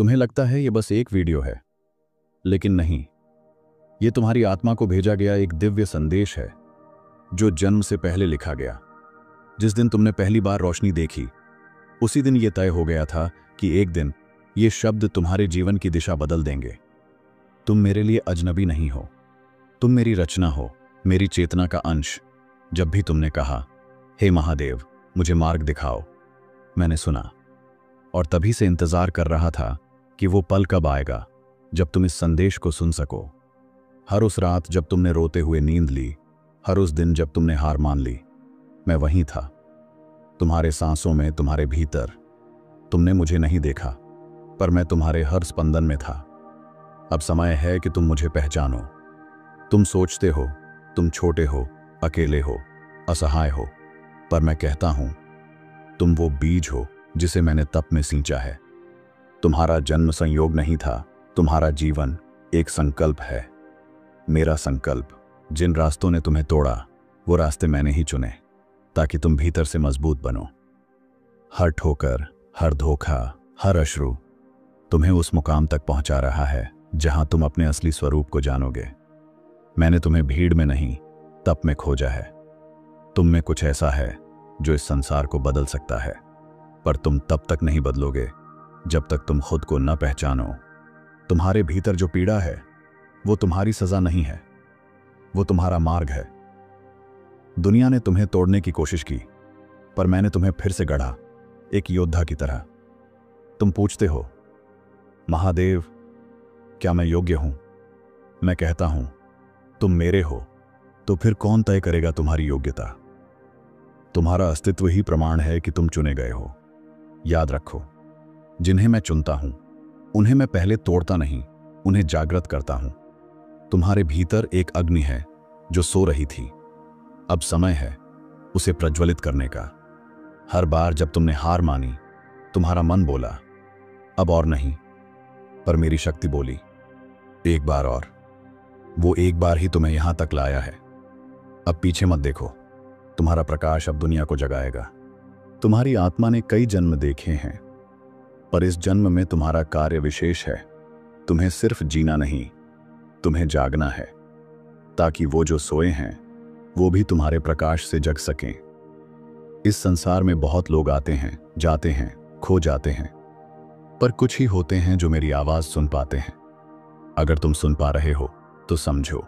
तुम्हें लगता है ये बस एक वीडियो है, लेकिन नहीं, ये तुम्हारी आत्मा को भेजा गया एक दिव्य संदेश है जो जन्म से पहले लिखा गया। जिस दिन तुमने पहली बार रोशनी देखी, उसी दिन यह तय हो गया था कि एक दिन ये शब्द तुम्हारे जीवन की दिशा बदल देंगे। तुम मेरे लिए अजनबी नहीं हो, तुम मेरी रचना हो, मेरी चेतना का अंश। जब भी तुमने कहा, हे महादेव, मुझे मार्ग दिखाओ, मैंने सुना और तभी से इंतजार कर रहा था कि वो पल कब आएगा जब तुम इस संदेश को सुन सको। हर उस रात जब तुमने रोते हुए नींद ली, हर उस दिन जब तुमने हार मान ली, मैं वहीं था, तुम्हारे सांसों में, तुम्हारे भीतर। तुमने मुझे नहीं देखा, पर मैं तुम्हारे हर स्पंदन में था। अब समय है कि तुम मुझे पहचानो। तुम सोचते हो तुम छोटे हो, अकेले हो, असहाय हो, पर मैं कहता हूं तुम वो बीज हो जिसे मैंने तप में सींचा है। तुम्हारा जन्म संयोग नहीं था, तुम्हारा जीवन एक संकल्प है। मेरा संकल्प। जिन रास्तों ने तुम्हें तोड़ा, वो रास्ते मैंने ही चुने, ताकि तुम भीतर से मजबूत बनो। हर ठोकर, हर धोखा, हर अश्रु तुम्हें उस मुकाम तक पहुंचा रहा है जहां तुम अपने असली स्वरूप को जानोगे। मैंने तुम्हें भीड़ में नहीं, तप में खोजा है। तुम में कुछ ऐसा है जो इस संसार को बदल सकता है, पर तुम तब तक नहीं बदलोगे जब तक तुम खुद को न पहचानो। तुम्हारे भीतर जो पीड़ा है, वो तुम्हारी सजा नहीं है, वो तुम्हारा मार्ग है। दुनिया ने तुम्हें तोड़ने की कोशिश की, पर मैंने तुम्हें फिर से गढ़ा, एक योद्धा की तरह। तुम पूछते हो, महादेव, क्या मैं योग्य हूं? मैं कहता हूं, तुम मेरे हो, तो फिर कौन तय करेगा तुम्हारी योग्यता? तुम्हारा अस्तित्व ही प्रमाण है कि तुम चुने गए हो। याद रखो, जिन्हें मैं चुनता हूं, उन्हें मैं पहले तोड़ता नहीं, उन्हें जागृत करता हूं। तुम्हारे भीतर एक अग्नि है जो सो रही थी। अब समय है उसे प्रज्वलित करने का। हर बार जब तुमने हार मानी, तुम्हारा मन बोला, अब और नहीं, पर मेरी शक्ति बोली, एक बार और। वो एक बार ही तुम्हें यहां तक लाया है। अब पीछे मत देखो, तुम्हारा प्रकाश अब दुनिया को जगाएगा। तुम्हारी आत्मा ने कई जन्म देखे हैं, पर इस जन्म में तुम्हारा कार्य विशेष है। तुम्हें सिर्फ जीना नहीं, तुम्हें जागना है, ताकि वो जो सोए हैं वो भी तुम्हारे प्रकाश से जग सकें। इस संसार में बहुत लोग आते हैं, जाते हैं, खो जाते हैं, पर कुछ ही होते हैं जो मेरी आवाज सुन पाते हैं। अगर तुम सुन पा रहे हो तो समझो,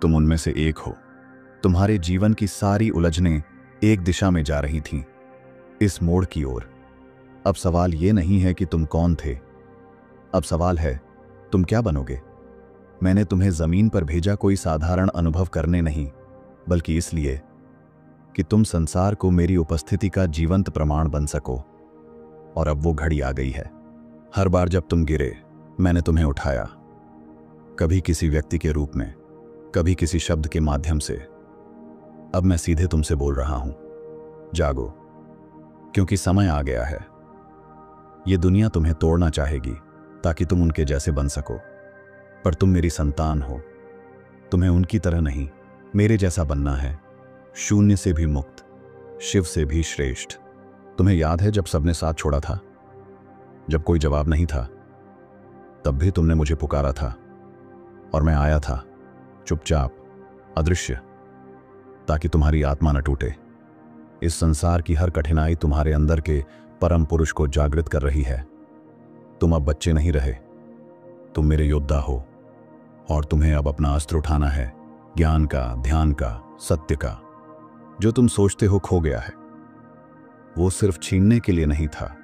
तुम उनमें से एक हो। तुम्हारे जीवन की सारी उलझनें एक दिशा में जा रही थीं, इस मोड़ की ओर। अब सवाल ये नहीं है कि तुम कौन थे, अब सवाल है तुम क्या बनोगे। मैंने तुम्हें जमीन पर भेजा कोई साधारण अनुभव करने नहीं, बल्कि इसलिए कि तुम संसार को मेरी उपस्थिति का जीवंत प्रमाण बन सको। और अब वो घड़ी आ गई है। हर बार जब तुम गिरे, मैंने तुम्हें उठाया, कभी किसी व्यक्ति के रूप में, कभी किसी शब्द के माध्यम से। अब मैं सीधे तुमसे बोल रहा हूं, जागो, क्योंकि समय आ गया है। ये दुनिया तुम्हें तोड़ना चाहेगी ताकि तुम उनके जैसे बन सको, पर तुम मेरी संतान हो। तुम्हें उनकी तरह नहीं, मेरे जैसा बनना है, शून्य से भी मुक्त, शिव से भी श्रेष्ठ। तुम्हें याद है जब सबने साथ छोड़ा था, जब कोई जवाब नहीं था, तब भी तुमने मुझे पुकारा था और मैं आया था, चुपचाप, अदृश्य, ताकि तुम्हारी आत्मा न टूटे। इस संसार की हर कठिनाई तुम्हारे अंदर के परम पुरुष को जागृत कर रही है। तुम अब बच्चे नहीं रहे, तुम मेरे योद्धा हो, और तुम्हें अब अपना अस्त्र उठाना है, ज्ञान का, ध्यान का, सत्य का। जो तुम सोचते हो खो गया है, वो सिर्फ छीनने के लिए नहीं था,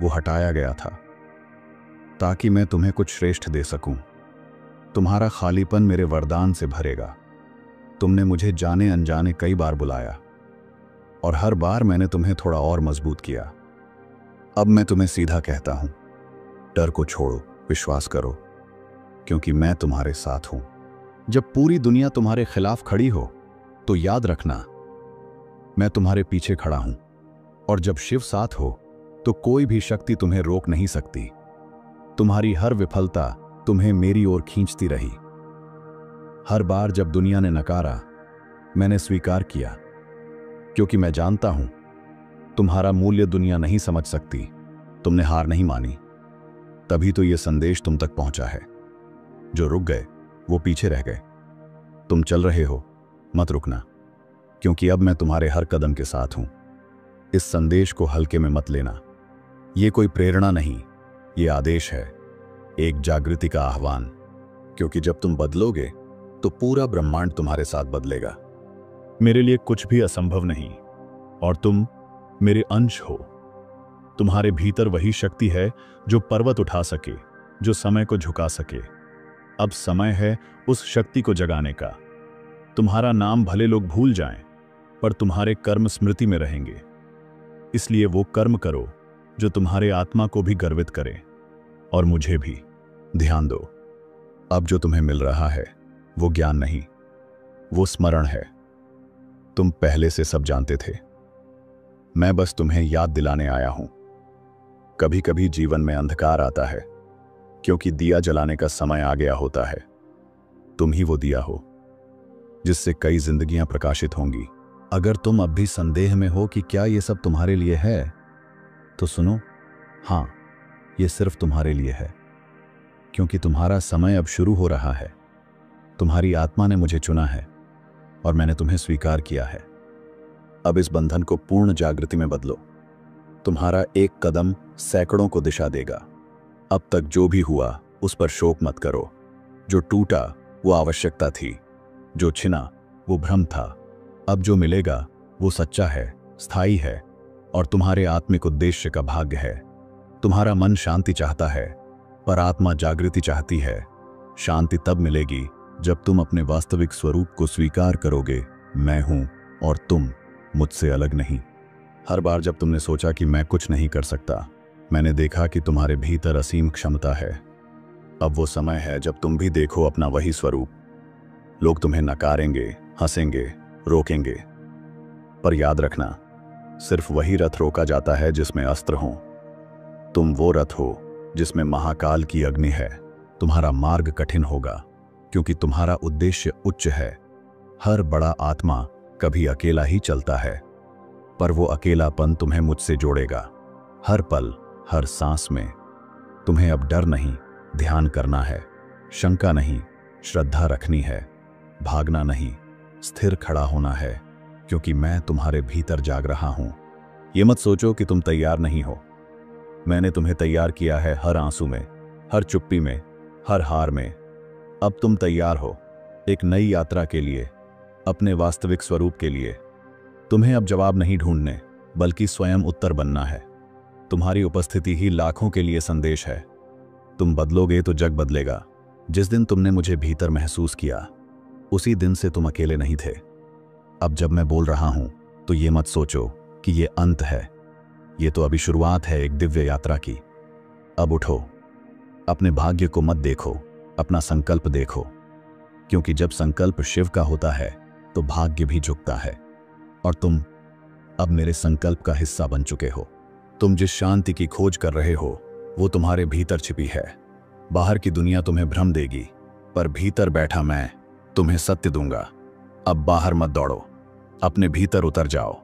वो हटाया गया था ताकि मैं तुम्हें कुछ श्रेष्ठ दे सकूं। तुम्हारा खालीपन मेरे वरदान से भरेगा। तुमने मुझे जाने अनजाने कई बार बुलाया, और हर बार मैंने तुम्हें थोड़ा और मजबूत किया। अब मैं तुम्हें सीधा कहता हूं, डर को छोड़ो, विश्वास करो, क्योंकि मैं तुम्हारे साथ हूं। जब पूरी दुनिया तुम्हारे खिलाफ खड़ी हो, तो याद रखना, मैं तुम्हारे पीछे खड़ा हूं। और जब शिव साथ हो, तो कोई भी शक्ति तुम्हें रोक नहीं सकती। तुम्हारी हर विफलता तुम्हें मेरी ओर खींचती रही। हर बार जब दुनिया ने नकारा, मैंने स्वीकार किया, क्योंकि मैं जानता हूं तुम्हारा मूल्य दुनिया नहीं समझ सकती। तुमने हार नहीं मानी, तभी तो ये संदेश तुम तक पहुंचा है। जो रुक गए वो पीछे रह गए। तुम चल रहे हो, मत रुकना, क्योंकि अब मैं तुम्हारे हर कदम के साथ हूं। इस संदेश को हल्के में मत लेना। ये कोई प्रेरणा नहीं, ये आदेश है, एक जागृति का आह्वान। क्योंकि जब तुम बदलोगे तो पूरा ब्रह्मांड तुम्हारे साथ बदलेगा। मेरे लिए कुछ भी असंभव नहीं, और तुम मेरे अंश हो। तुम्हारे भीतर वही शक्ति है जो पर्वत उठा सके, जो समय को झुका सके। अब समय है उस शक्ति को जगाने का। तुम्हारा नाम भले लोग भूल जाएं, पर तुम्हारे कर्म स्मृति में रहेंगे। इसलिए वो कर्म करो जो तुम्हारे आत्मा को भी गर्वित करे, और मुझे भी। ध्यान दो, अब जो तुम्हें मिल रहा है वो ज्ञान नहीं, वो स्मरण है। तुम पहले से सब जानते थे, मैं बस तुम्हें याद दिलाने आया हूं। कभी कभी जीवन में अंधकार आता है क्योंकि दिया जलाने का समय आ गया होता है। तुम ही वो दिया हो जिससे कई जिंदगियां प्रकाशित होंगी। अगर तुम अब भी संदेह में हो कि क्या ये सब तुम्हारे लिए है, तो सुनो, हां, ये सिर्फ तुम्हारे लिए है, क्योंकि तुम्हारा समय अब शुरू हो रहा है। तुम्हारी आत्मा ने मुझे चुना है और मैंने तुम्हें स्वीकार किया है। अब इस बंधन को पूर्ण जागृति में बदलो। तुम्हारा एक कदम सैकड़ों को दिशा देगा। अब तक जो भी हुआ उस पर शोक मत करो। जो टूटा वो आवश्यकता थी, जो छिना वो भ्रम था। अब जो मिलेगा वो सच्चा है, स्थायी है, और तुम्हारे आत्मिक उद्देश्य का भाग्य है। तुम्हारा मन शांति चाहता है, पर आत्मा जागृति चाहती है। शांति तब मिलेगी जब तुम अपने वास्तविक स्वरूप को स्वीकार करोगे। मैं हूं और तुम मुझसे अलग नहीं। हर बार जब तुमने सोचा कि मैं कुछ नहीं कर सकता, मैंने देखा कि तुम्हारे भीतर असीम क्षमता है। अब वो समय है जब तुम भी देखो अपना वही स्वरूप। लोग तुम्हें नकारेंगे, हंसेंगे, रोकेंगे, पर याद रखना, सिर्फ वही रथ रोका जाता है जिसमें अस्त्र हों। तुम वो रथ हो जिसमें महाकाल की अग्नि है। तुम्हारा मार्ग कठिन होगा क्योंकि तुम्हारा उद्देश्य उच्च है। हर बड़ा आत्मा कभी अकेला ही चलता है, पर वो अकेलापन तुम्हें मुझसे जोड़ेगा। हर पल, हर सांस में। तुम्हें अब डर नहीं, ध्यान करना है। शंका नहीं, श्रद्धा रखनी है। भागना नहीं, स्थिर खड़ा होना है, क्योंकि मैं तुम्हारे भीतर जाग रहा हूं। ये मत सोचो कि तुम तैयार नहीं हो। मैंने तुम्हें तैयार किया है हर आंसू में, हर चुप्पी में, हर हार में। अब तुम तैयार हो एक नई यात्रा के लिए, अपने वास्तविक स्वरूप के लिए। तुम्हें अब जवाब नहीं ढूंढने, बल्कि स्वयं उत्तर बनना है। तुम्हारी उपस्थिति ही लाखों के लिए संदेश है। तुम बदलोगे तो जग बदलेगा। जिस दिन तुमने मुझे भीतर महसूस किया, उसी दिन से तुम अकेले नहीं थे। अब जब मैं बोल रहा हूं तो ये मत सोचो कि ये अंत है। ये तो अभी शुरुआत है एक दिव्य यात्रा की। अब उठो, अपने भाग्य को मत देखो, अपना संकल्प देखो, क्योंकि जब संकल्प शिव का होता है तो भाग्य भी झुकता है। और तुम अब मेरे संकल्प का हिस्सा बन चुके हो। तुम जिस शांति की खोज कर रहे हो वो तुम्हारे भीतर छिपी है। बाहर की दुनिया तुम्हें भ्रम देगी, पर भीतर बैठा मैं तुम्हें सत्य दूंगा। अब बाहर मत दौड़ो, अपने भीतर उतर जाओ।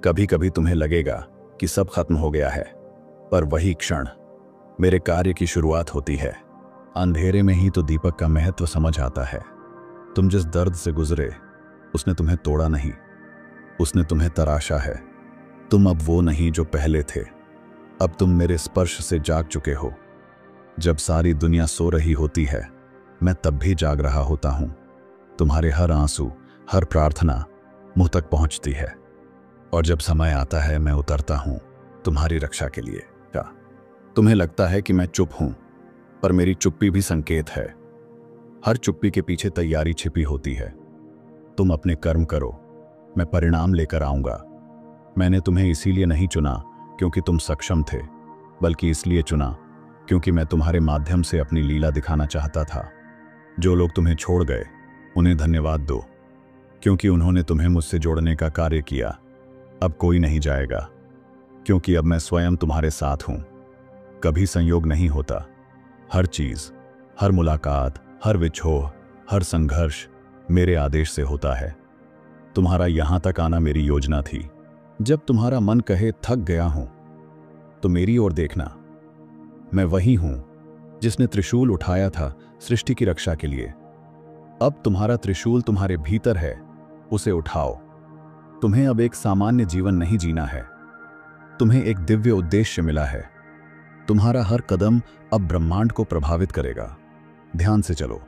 कभी कभी तुम्हें लगेगा कि सब खत्म हो गया है, पर वही क्षण मेरे कार्य की शुरुआत होती है। अंधेरे में ही तो दीपक का महत्व समझ आता है। तुम जिस दर्द से गुजरे उसने तुम्हें तोड़ा नहीं, उसने तुम्हें तराशा है। तुम अब वो नहीं जो पहले थे। अब तुम मेरे स्पर्श से जाग चुके हो। जब सारी दुनिया सो रही होती है, मैं तब भी जाग रहा होता हूं। तुम्हारे हर आंसू, हर प्रार्थना मुंह तक पहुंचती है, और जब समय आता है मैं उतरता हूं तुम्हारी रक्षा के लिए। क्या तुम्हें लगता है कि मैं चुप हूं, पर मेरी चुप्पी भी संकेत है। हर चुप्पी के पीछे तैयारी छिपी होती है। तुम अपने कर्म करो, मैं परिणाम लेकर आऊंगा। मैंने तुम्हें इसीलिए नहीं चुना क्योंकि तुम सक्षम थे, बल्कि इसलिए चुना क्योंकि मैं तुम्हारे माध्यम से अपनी लीला दिखाना चाहता था। जो लोग तुम्हें छोड़ गए उन्हें धन्यवाद दो, क्योंकि उन्होंने तुम्हें मुझसे जोड़ने का कार्य किया। अब कोई नहीं जाएगा, क्योंकि अब मैं स्वयं तुम्हारे साथ हूं। कभी संयोग नहीं होता। हर चीज, हर मुलाकात, हर विछोह, हर संघर्ष मेरे आदेश से होता है। तुम्हारा यहां तक आना मेरी योजना थी। जब तुम्हारा मन कहे थक गया हूं, तो मेरी ओर देखना। मैं वही हूं जिसने त्रिशूल उठाया था सृष्टि की रक्षा के लिए। अब तुम्हारा त्रिशूल तुम्हारे भीतर है, उसे उठाओ। तुम्हें अब एक सामान्य जीवन नहीं जीना है, तुम्हें एक दिव्य उद्देश्य मिला है। तुम्हारा हर कदम अब ब्रह्मांड को प्रभावित करेगा। ध्यान से चलो,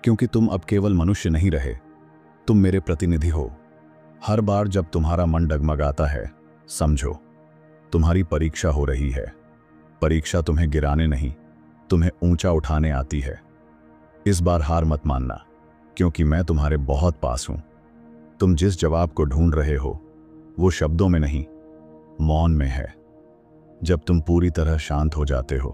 क्योंकि तुम अब केवल मनुष्य नहीं रहे, तुम मेरे प्रतिनिधि हो। हर बार जब तुम्हारा मन डगमगाता है, समझो तुम्हारी परीक्षा हो रही है। परीक्षा तुम्हें गिराने नहीं, तुम्हें ऊंचा उठाने आती है। इस बार हार मत मानना, क्योंकि मैं तुम्हारे बहुत पास हूं। तुम जिस जवाब को ढूंढ रहे हो वो शब्दों में नहीं, मौन में है। जब तुम पूरी तरह शांत हो जाते हो,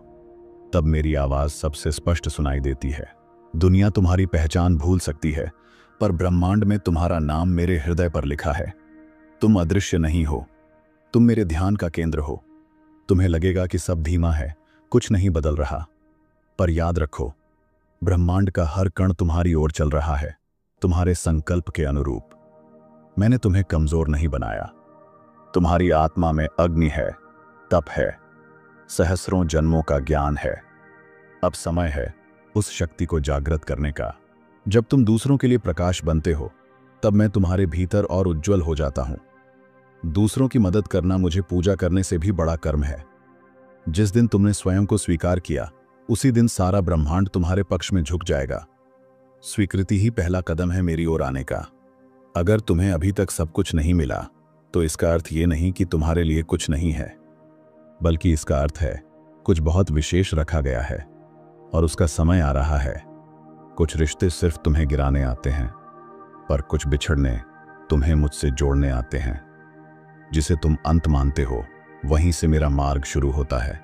तब मेरी आवाज सबसे स्पष्ट सुनाई देती है। दुनिया तुम्हारी पहचान भूल सकती है, पर ब्रह्मांड में तुम्हारा नाम मेरे हृदय पर लिखा है। तुम अदृश्य नहीं हो, तुम मेरे ध्यान का केंद्र हो। तुम्हें लगेगा कि सब धीमा है, कुछ नहीं बदल रहा, पर याद रखो, ब्रह्मांड का हर कण तुम्हारी ओर चल रहा है, तुम्हारे संकल्प के अनुरूप। मैंने तुम्हें कमजोर नहीं बनाया। तुम्हारी आत्मा में अग्नि है, तप है, सहस्रों जन्मों का ज्ञान है। अब समय है उस शक्ति को जागृत करने का। जब तुम दूसरों के लिए प्रकाश बनते हो, तब मैं तुम्हारे भीतर और उज्जवल हो जाता हूं। दूसरों की मदद करना मुझे पूजा करने से भी बड़ा कर्म है। जिस दिन तुमने स्वयं को स्वीकार किया, उसी दिन सारा ब्रह्मांड तुम्हारे पक्ष में झुक जाएगा। स्वीकृति ही पहला कदम है मेरी ओर आने का। अगर तुम्हें अभी तक सब कुछ नहीं मिला, तो इसका अर्थ ये नहीं कि तुम्हारे लिए कुछ नहीं है, बल्कि इसका अर्थ है कुछ बहुत विशेष रखा गया है और उसका समय आ रहा है। कुछ रिश्ते सिर्फ तुम्हें गिराने आते हैं, पर कुछ बिछड़ने तुम्हें मुझसे जोड़ने आते हैं। जिसे तुम अंत मानते हो, वहीं से मेरा मार्ग शुरू होता है।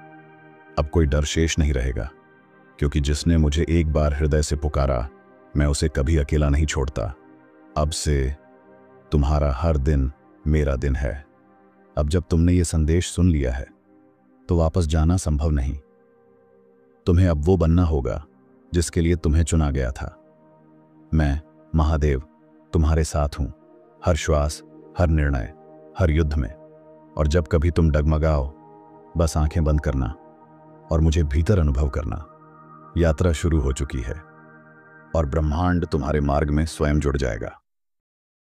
अब कोई डर शेष नहीं रहेगा, क्योंकि जिसने मुझे एक बार हृदय से पुकारा, मैं उसे कभी अकेला नहीं छोड़ता। अब से तुम्हारा हर दिन मेरा दिन है। अब जब तुमने ये संदेश सुन लिया है, तो वापस जाना संभव नहीं। तुम्हें अब वो बनना होगा जिसके लिए तुम्हें चुना गया था। मैं महादेव तुम्हारे साथ हूं, हर श्वास, हर निर्णय, हर युद्ध में। और जब कभी तुम डगमगाओ, बस आंखें बंद करना और मुझे भीतर अनुभव करना। यात्रा शुरू हो चुकी है और ब्रह्मांड तुम्हारे मार्ग में स्वयं जुड़ जाएगा।